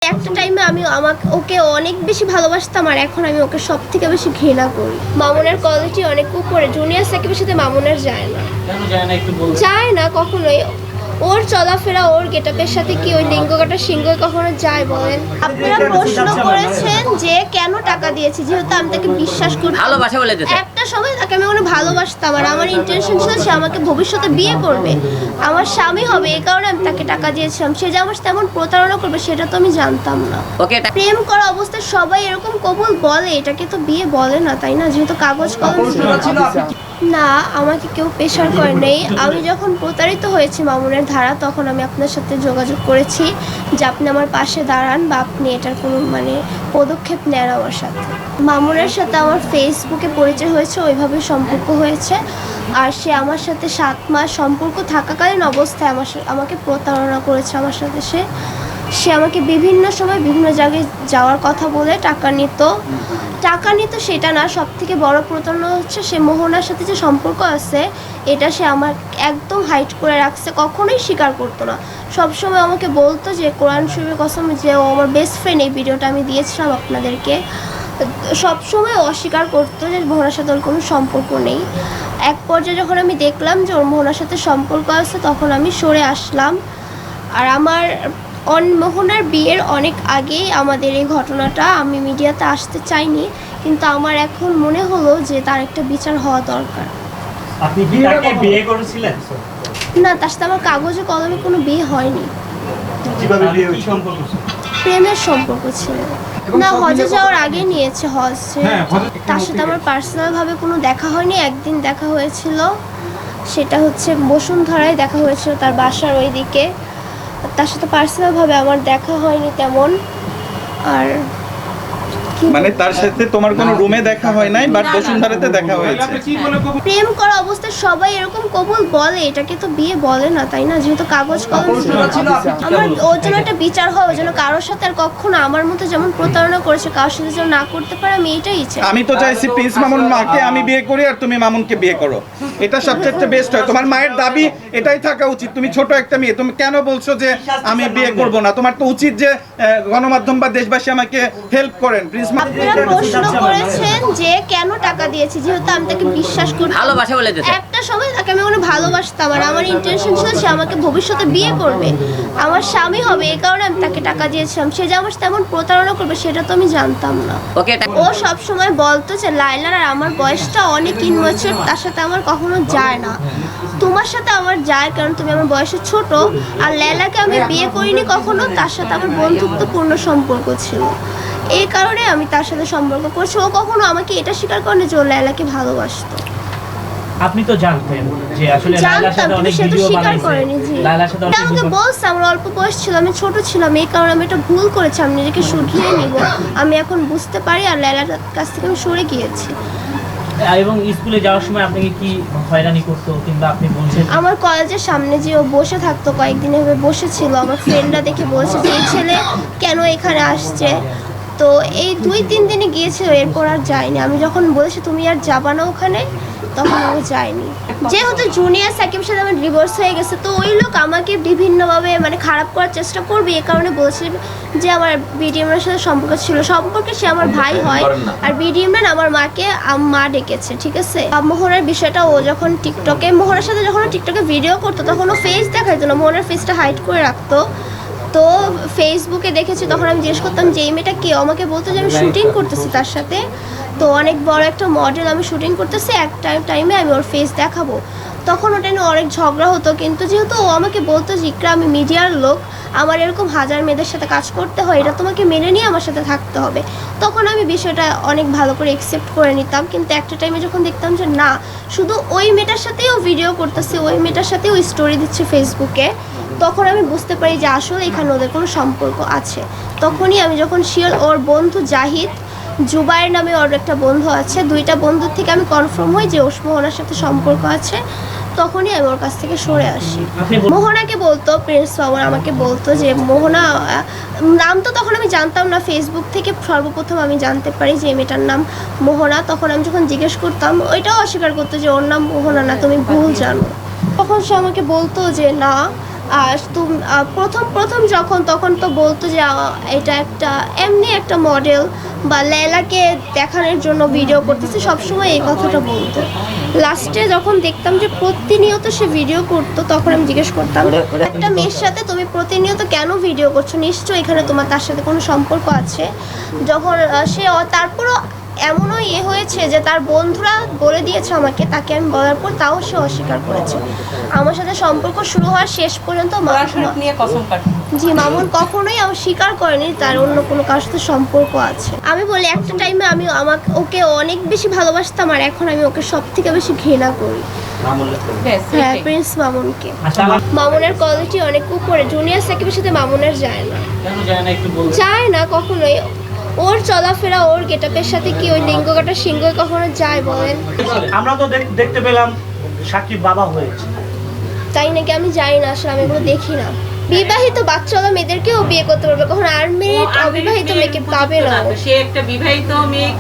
একটা টাইমে আমি ওকে অনেক বেশি ভালোবাসতাম, আর এখন আমি ওকে সব থেকে বেশি ঘৃণা করি। মামুনের কোয়ালিটি অনেক উপরে, জুনিয়র সাকিবের সাথে মামুনের যায় না। কেন যায় না একটু বলুন। যায় না কখনোই। ওর চলাফেরা, ওর গেটআপের সাথে কি ওই লিঙ্গ কাটা সিংহ কখনো যায় বলেন? আপনারা প্রশ্ন করেছেন যে কেন টাকা দিয়েছি, যেহেতু আমি তাকে বিশ্বাস করি, ভালোবাসা বলে দিতে। একটা সময় তাকে আমি অনেক ভালোবাসতাম, আর আমার ইন্টেনশন ছিল সে আমাকে ভবিষ্যতে বিয়ে করবে, আমার স্বামী হবে, এই কারণে আমি তাকে টাকা দিয়েছিলাম। সে যে আমার সাথে তেমন প্রতারণা করবে সেটা তো আমি জানতাম না। ওকে, প্রেম করা অবস্থায় সবাই এরকম কবুল বলে, এটাকে তো বিয়ে বলে না, তাই না? যেহেতু কাগজ কলম ছিল। না, আমাকে কেউ প্রেশার করে নেই। আমি যখন প্রতারিত হয়েছি মামুনের ধারা, তখন আমি আপনার সাথে যোগাযোগ করেছি যে আপনি আমার পাশে দাঁড়ান বা আপনি এটার কোনো পদক্ষেপ নেন আমার সাথে। মামুনের সাথে আমার ফেসবুকে পরিচয় হয়েছে, ওইভাবে সম্পর্ক হয়েছে। আর সে আমার সাথে 7 মাস সম্পর্ক থাকাকালীন অবস্থায় আমাকে প্রতারণা করেছে। আমার সাথে সে আমাকে বিভিন্ন সময় বিভিন্ন জায়গায় যাওয়ার কথা বলে টাকা নিত। সেটা না, সব থেকে বড় প্রতারণা হচ্ছে সে মোহনার সাথে যে সম্পর্ক আছে এটা সে আমার একদম হাইড করে রাখছে, কখনোই স্বীকার করতো না। সবসময় আমাকে বলতো যে কোরআন শরীফের কসম, যে ও আমার বেস্ট ফ্রেন্ড, এই ভিডিওটা আমি দিয়েছিলাম আপনাদেরকে, সবসময় অস্বীকার করতো যে মোহনার সাথে ওর কোনো সম্পর্ক নেই। এক পর্যায়ে যখন আমি দেখলাম যে ওর মোহনার সাথে সম্পর্ক আছে, তখন আমি সরে আসলাম। আর আমার মোহনার বিয়ের অনেক আগেই আমাদের এই ঘটনাটা, আমি মিডিয়াতে আসতে চাইনি, কিন্তু আমার এখন মনে হলো যে তার একটা বিচার হওয়া দরকার। আপনি কি তাকে বিয়ে করেছিলেন? না, তার সাথে আমার কাগজে কলমে কোনো বিয়ে হয়নি। কিভাবে বিয়ে হয়েছে? সম্পর্ক ছিল? প্রেমের সম্পর্ক ছিল। না, হজে যাওয়ার আগে নিয়েছে হজ। তার সাথে আমার পার্সোনালভাবে কোনো দেখা হয়নি। একদিন দেখা হয়েছিল, সেটা হচ্ছে বসুন্ধরায় দেখা হয়েছিল, তার বাসার ওই দিকে। তার সাথে পার্সোনালভাবে আমার দেখা হয়নি তেমন। আর মানে তার সাথে তোমার কোনো রুমে দেখা হয় নাই, বাট বসুন্ধরাতে দেখা হয়েছে। প্রেম করা অবস্থায় সবাই এরকম কবুল বলে, এটাকে তো বিয়ে বলে না, তাই না? যেহেতু কাগজ কলম ছিল। আমার ওর জন্য একটা বিচার হয়, ওর জন্য কারোর সাথে আর কখনো আমার মতো যেমন প্রতারণা করেছে কারোর সাথে যেন না করতে পারে, আমি এটাই চাই। আমি তো চাইছি প্রিন্স মামুন মাকে আমি বিয়ে করি আর তুমি মামুনকে বিয়ে করো, এটা সবচেয়ে বেস্ট হয়। তোমার মায়ের দাবি এটাই থাকা উচিত। তুমি ছোট একটা মেয়ে, তুমি কেন বলছো যে আমি বিয়ে করব না? তোমার তো উচিত যে গণমাধ্যম বা দেশবাসী আমাকে হেল্প করেন। প্রিন্স আপনারা প্রশ্ন করেছেন যে কেন টাকা দিয়েছি, যেহেতু আমি তাকে বিশ্বাস করি, ভালোবাসা বলে দিতে। একটা সময় তাকে আমি অনেক ভালোবাসতাম, আর আমার ইন্টেনশন ছিল সে আমাকে ভবিষ্যতে বিয়ে করবে, আমার স্বামী হবে, এই কারণে আমি তাকে টাকা দিয়েছিলাম। সে যে আমার তেমন প্রতারণা করবে সেটা তো আমি জানতাম না। ওকে, ও সব সময় বলতো যে লাইলার আর আমার বয়সটা অনেক ইনম্যাচিউর, তার সাথে আমার কখনো যায় না। তোমার সাথে আমার যায় কারণ তুমি আমার বয়সে ছোট, আর লাইলাকে আমি বিয়ে করিনি কখনো, তার সাথে আমার বন্ধুত্বপূর্ণ সম্পর্ক ছিল, এই কারণে আমি তার সাথে সম্পর্ক করছি। ও কখনো আমাকে এটা স্বীকার করেনি যে ও লাইলাকে ভালোবাসতো। আপনি তো জানতেন যে আসলে লায়লার সাথে অনেক ভিডিও বানাইছে, লায়লার সাথে অনেক আমাকে বলছে, আমার অল্প বয়স ছিল, আমি ছোট ছিলাম, এই কারণে আমি এটা ভুল করেছি, আমি নিজেকে শুকিয়ে নিব, আমি এখন বুঝতে পারি, আর লায়লার কাছ থেকে আমি সরে গিয়েছি। এবং স্কুলে যাওয়ার সময় আপনাকে কি হয়রানি করতো, কিংবা আপনি বলছেন আমার কলেজের সামনে যে ও বসে থাকতো, কয়েকদিন এভাবে বসেছিল, আমার ফ্রেন্ডরা দেখে বলছে যে এই ছেলে কেন এখানে আসছে। তো এই 2-3 দিনে গিয়েছিল, এরপর আর যায়নি। আমি যখন বলেছি তুমি আর যাবা না ওখানে, তখন আমি যাইনি। যেহেতু জুনিয়র সাকিবের সাথে আমার ডিভোর্স হয়ে গেছে, তো ওই লোক আমাকে বিভিন্নভাবে খারাপ করার চেষ্টা করবে, এই কারণে বলছে যে আমার বিডিএমের সাথে সম্পর্ক ছিল। সম্পর্কে সে আমার ভাই হয়, আর বিডিএমের আমার মাকে মা ডেকেছে, ঠিক আছে? মোহনার বিষয়টা, ও যখন মোহনার সাথে যখন টিকটকে ভিডিও করতো, তখন ও ফেস দেখাইতো না, মোহনার ফেসটা হাইড করে রাখতো। তো ফেসবুকে দেখেছি, তখন আমি জিজ্ঞেস করতাম যে এই মেয়েটা কে, আমাকে বলতো যে আমি শুটিং করতেছি তার সাথে, তো অনেক বড় একটা মডেল, আমি শুটিং করতেছি, এক টাইমে আমি ওর ফেস দেখাবো। তখন ওটা নিয়ে অনেক ঝগড়া হতো, কিন্তু যেহেতু ও আমাকে বলতো যে ইকরা আমি মিডিয়ার লোক, আমার এরকম হাজার মেয়েদের সাথে কাজ করতে হয়, এটা তোমাকে মেনে নিয়ে আমার সাথে থাকতে হবে, তখন আমি বিষয়টা অনেক ভালো করে অ্যাকসেপ্ট করে নিতাম। কিন্তু একটা টাইমে যখন দেখতাম যে না, শুধু ওই মেয়েটার সাথেও ভিডিও করতেছে, ওই মেয়েটার সাথেও স্টোরি দিচ্ছে ফেসবুকে, তখন আমি বুঝতে পারি যে আসলে এখানে ওদের কোনো সম্পর্ক আছে। তখনই আমি যখন শিওর, ওর বন্ধু জাহিদ, জুবাইর নামে ওর একটা বন্ধু আছে, 2টা বন্ধুর থেকে আমি কনফার্ম হই যে মোহনার সাথে সম্পর্ক আছে, তখনই আমি ওর কাছ থেকে সরে আসি। মোহনাকে বলতো, প্রিন্স মামুন আমাকে বলতো যে মোহনা, নাম তো তখন আমি জানতাম না, ফেসবুক থেকে সর্বপ্রথম আমি জানতে পারি যে মেয়েটার নাম মোহনা। তখন আমি যখন জিজ্ঞেস করতাম, ওইটাও অস্বীকার করতো যে ওর নাম মোহনা না, তুমি ভুল জানো। তখন সে আমাকে বলতো যে না, আর তুমি প্রথম যখন তখন তো বলতো যে এটা একটা এমনি একটা মডেল বা লায়লাকে দেখানোর জন্য ভিডিও করতেছে, সবসময় এই কথাটা বলতো। লাস্টে যখন দেখতাম যে প্রতিনিয়ত সে ভিডিও করতো, তখন আমি জিজ্ঞেস করতাম একটা মেয়ের সাথে তুমি প্রতিনিয়ত কেন ভিডিও করছো, নিশ্চয়ই এখানে তোমার তার সাথে কোনো সম্পর্ক আছে। যখন সে তারপরও এমনও হয়েছে যে তার বন্ধুরা বলে দিয়েছে আমাকে, তাকে আমি বলার পর তাও সে অস্বীকার করেছে। আমার সাথে সম্পর্ক শুরু হওয়ার শেষ পর্যন্ত জি মামুন কখনোই স্বীকার করেনি তার অন্য কোনো কারোর সাথে সম্পর্ক আছে। আমি বলি একটা টাইমে আমি ওকে অনেক বেশি ভালোবাসতাম, আর এখন আমি ওকে সব থেকে বেশি ঘৃণা করি। হ্যাঁ, প্রিন্স মামুনকে। মামুনের কোয়ালিটি অনেক উপরে, জুনিয়র সাকিবের সাথে মামুনের যায় না। কেন যায় না একটু বলবেন? যায় না কখনোই। ওর চলাফেরা, ওর গেটআপের সাথে কি ওই লিঙ্গ কাটা সিংহ কখনো যায় বলেন? আমরা তো দেখতে পেলাম সাকিব বাবা হয়েছে, তাই নাকি? আমি জানি না, আসলে আমি এগুলো দেখি না। বিবাহিত বাচ্চাওয়ালা মেয়েদেরকেও বিয়ে করতে পারবে, কখন আনমেরিড অবিবাহিত মেয়েকে পাবে না। সে একটা বিবাহিত মেয়ে